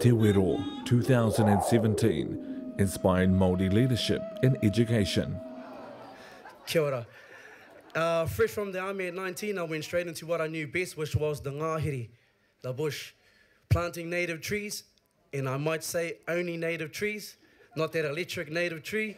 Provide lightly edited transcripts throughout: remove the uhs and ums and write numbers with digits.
Wero2017 inspired Māori leadership in education. Kia ora. Fresh from the army at 19, I went straight into what I knew best, which was the ngāhere, the bush. Planting native trees, and I might say only native trees, not that electric native tree.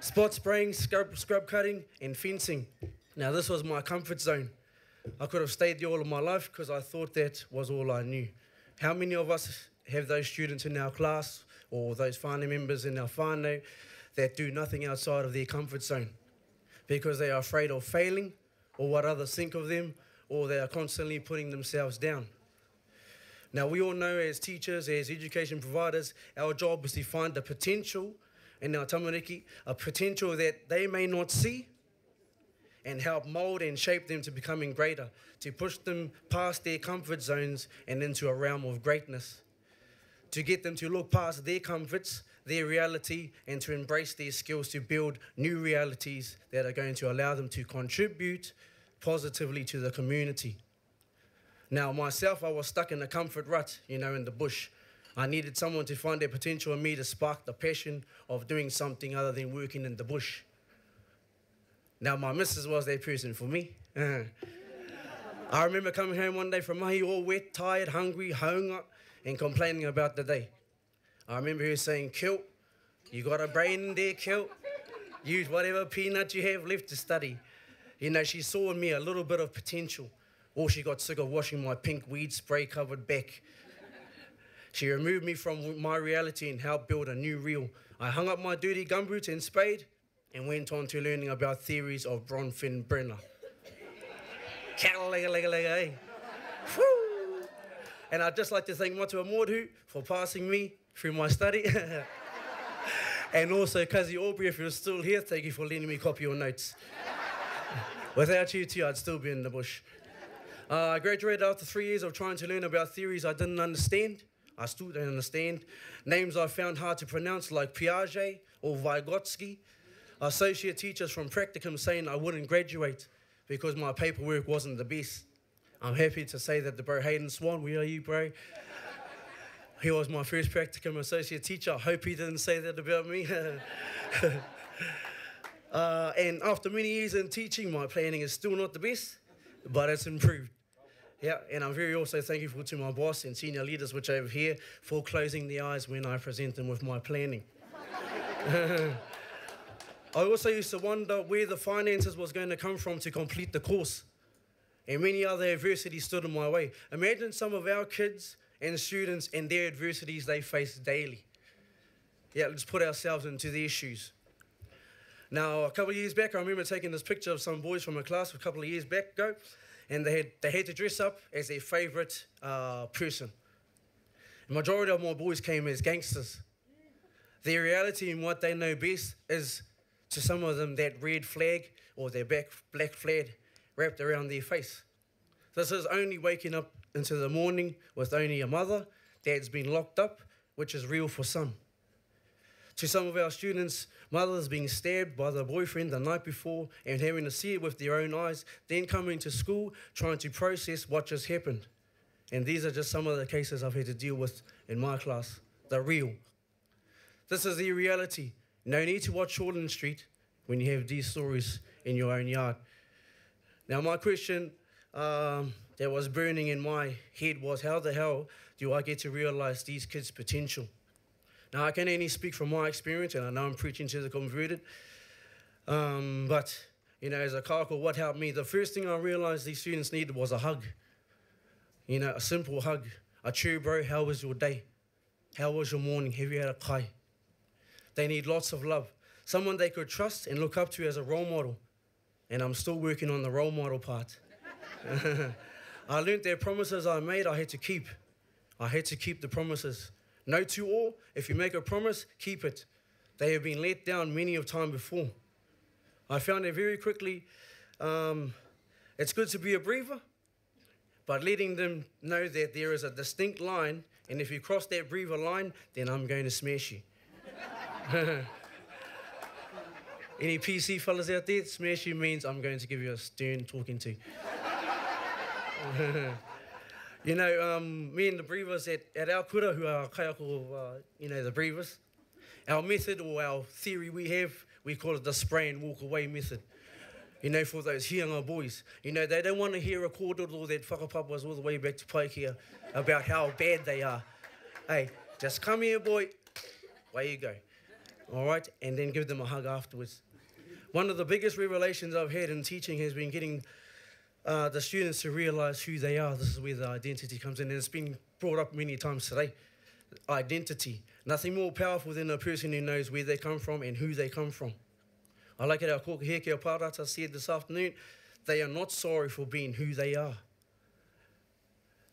Spot spraying, scrub cutting, and fencing. Now this was my comfort zone. I could have stayed there all of my life because I thought that was all I knew. How many of us have those students in our class or those whānau members in our whānau that do nothing outside of their comfort zone because they are afraid of failing or what others think of them, or they are constantly putting themselves down? Now we all know as teachers, as education providers, our job is to find the potential in our tamariki, a potential that they may not see, and help mould and shape them to becoming greater, to push them past their comfort zones and into a realm of greatness, to get them to look past their comforts, their reality, and to embrace their skills to build new realities that are going to allow them to contribute positively to the community. Now myself, I was stuck in a comfort rut, in the bush. I needed someone to find their potential in me to spark the passion of doing something other than working in the bush. Now, my missus was that person for me. I remember coming home one day from mahi, all wet, tired, hungry, haunga, and complaining about the day. I remember her saying, "Kilt, you got a brain in there, Kilt. Use whatever peanut you have left to study." She saw in me a little bit of potential. Or she got sick of washing my pink weed spray-covered back. She removed me from my reality and helped build a new real. I hung up my dirty gumboots and spade, and went on to learning about theories of Bronfenbrenner. Brenner. Eh? Woo! And I'd just like to thank Matua Mordhu for passing me through my study. And also Kazi Aubrey, if you're still here, thank you for letting me copy your notes. Without you two, I'd still be in the bush. I graduated after 3 years of trying to learn about theories I didn't understand. I still don't understand. Names I found hard to pronounce like Piaget or Vygotsky. Associate teachers from practicum saying I wouldn't graduate because my paperwork wasn't the best. I'm happy to say that the bro Hayden Swan, where are you, bro? He was my first practicum associate teacher. I hope he didn't say that about me. And after many years in teaching, my planning is still not the best, but it's improved. Yeah, and I'm very also thankful to my boss and senior leaders, which are over here, for closing their eyes when I present them with my planning. I also used to wonder where the finances was going to come from to complete the course. And many other adversities stood in my way. Imagine some of our kids and students and their adversities they face daily. Yeah, let's put ourselves into their shoes. Now, a couple of years back, I remember taking this picture of some boys from a class a couple of years back ago, and they had to dress up as their favourite person. The majority of my boys came as gangsters. Their reality and what they know best is, to some of them, that red flag or their black flag wrapped around their face. This is only waking up into the morning with only a mother, dad's been locked up, which is real for some. To some of our students, mothers being stabbed by their boyfriend the night before and having to see it with their own eyes, then coming to school trying to process what just happened. And these are just some of the cases I've had to deal with in my class. The real. This is the reality. No need to watch Shortland Street when you have these stories in your own yard. Now, my question that was burning in my head was, how the hell do I get to realise these kids' potential? Now, I can only speak from my experience, and I know I'm preaching to the converted. But, as a kāko, what helped me? The first thing I realised these students needed was a hug. A simple hug. A cheer, bro, how was your day? How was your morning? Have you had a kai? They need lots of love. Someone they could trust and look up to as a role model. And I'm still working on the role model part. I learned that promises I made, I had to keep. I had to keep the promises. No to all. If you make a promise, keep it. They have been let down many a time before. I found that very quickly, it's good to be a breather, but letting them know that there is a distinct line, and if you cross that breather line, then I'm going to smash you. Any PC fellas out there? Smash you means I'm going to give you a stern talking to. You know, me and the Breathers at our kura, who are kaiako, you know, the Breathers, our method or our theory we call it the spray and walk away method. You know, for those hianga boys. You know, they don't want to hear recorded all that whakapapas all the way back to Paikea about how bad they are. Hey, just come here, boy. Away you go. All right? And then give them a hug afterwards. One of the biggest revelations I've had in teaching has been getting the students to realise who they are. This is where the identity comes in. And it's been brought up many times today. Identity. Nothing more powerful than a person who knows where they come from and who they come from. I like it our kokaheke o Parata said this afternoon, they are not sorry for being who they are.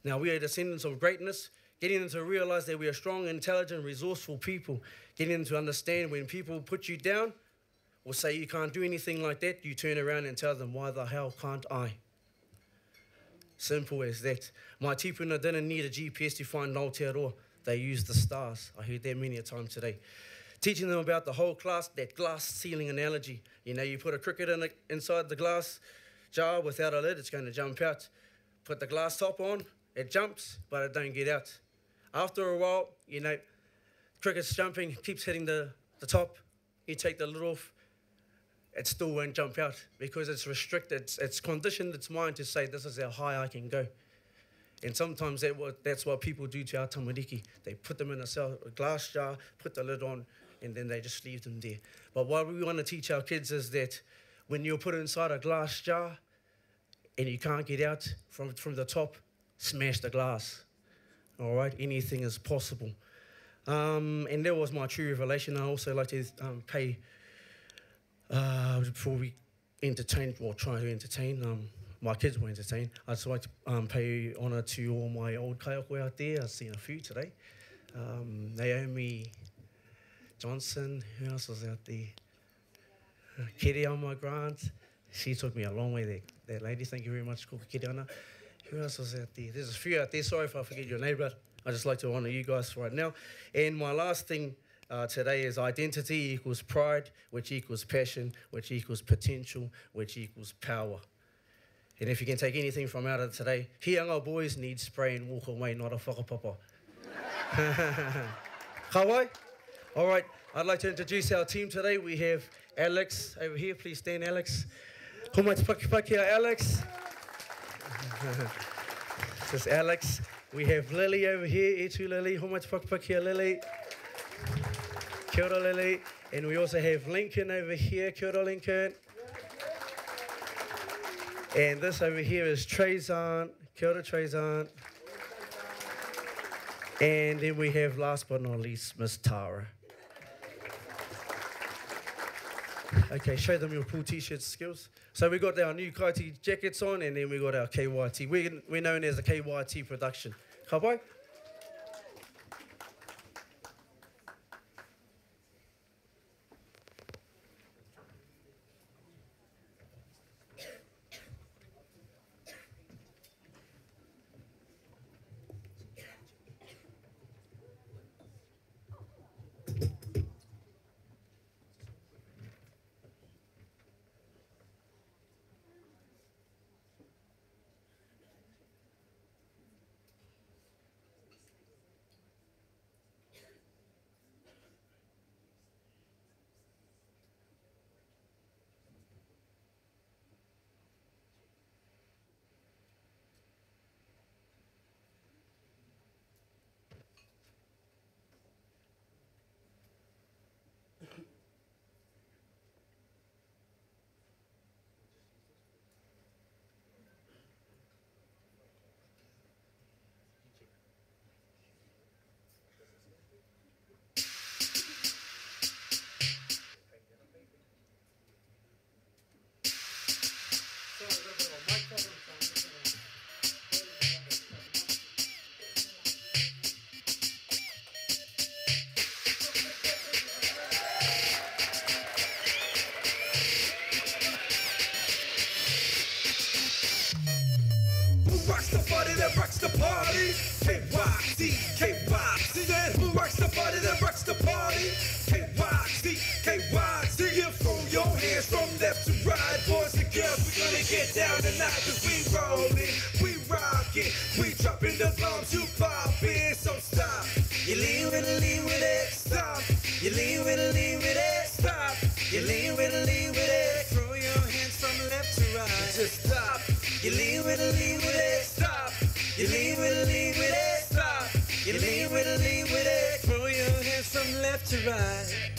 Now, we are descendants of greatness, getting them to realise that we are strong, intelligent, resourceful people, getting them to understand when people put you down or say you can't do anything like that, you turn around and tell them, why the hell can't I? Simple as that. My tipuna didn't need a GPS to find Aotearoa. They used the stars. I heard that many a time today. Teaching them about the whole class, that glass ceiling analogy. You know, you put a cricket inside the glass jar without a lid, it's going to jump out. Put the glass top on, it jumps, but it don't get out. After a while, you know, cricket's jumping, keeps hitting the top. You take the lid off, it still won't jump out because it's restricted. It's conditioned its mind to say, this is how high I can go. And sometimes that's what people do to our tamariki. They put them in a glass jar, put the lid on, and then they just leave them there. But what we want to teach our kids is that when you're put inside a glass jar and you can't get out from the top, smash the glass. All right? Anything is possible. And that was my true revelation. I also like to pay, before we entertain, or try to entertain, my kids will entertain, I'd just like to pay honour to all my old kaiako out there. I've seen a few today. Naomi Johnson, who else was out there? Kiri on my grant. She took me a long way, that lady. Thank you very much, Kuka Kiri Ana. Who else was out there? There's a few out there. Sorry if I forget your name, but I just like to honour you guys right now. And my last thing today is identity equals pride, which equals passion, which equals potential, which equals power. And if you can take anything from out of today, hianga boys need spray and walk away, not a whakapapa. Kawai? All right, I'd like to introduce our team today. We have Alex over here. Please stand, Alex. Homai te pakipakia, Alex. This is Alex. We have Lily over here. Etu Lily. Homai te pakipakia, Lily. Kia ora, Lily. And we also have Lincoln over here. Kia ora, Lincoln. And this over here is Trezan. Kia ora, Trezan. And then we have, last but not least, Miss Tara. Okay, show them your pool t-shirt skills. So we got our new Kaiti jackets on, and then we got our KYT. We're known as the KYT production. Ka pai? That rocks the party. KYC, KYC. That who rocks the party, that rocks the party. KYC, KYC. You throw your hands from left to right. Boys and girls, we're gonna get down tonight. Cause we rollin', we rockin', we droppin' the You lean with it. Throw your hands from left to right. Just stop. You lean with it. Stop. You lean with it. Stop. You lean with it. Throw your hands from left to right.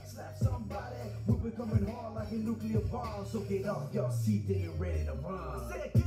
Slap somebody, we'll be coming hard like a nuclear bomb. So get off your seat and get ready to run.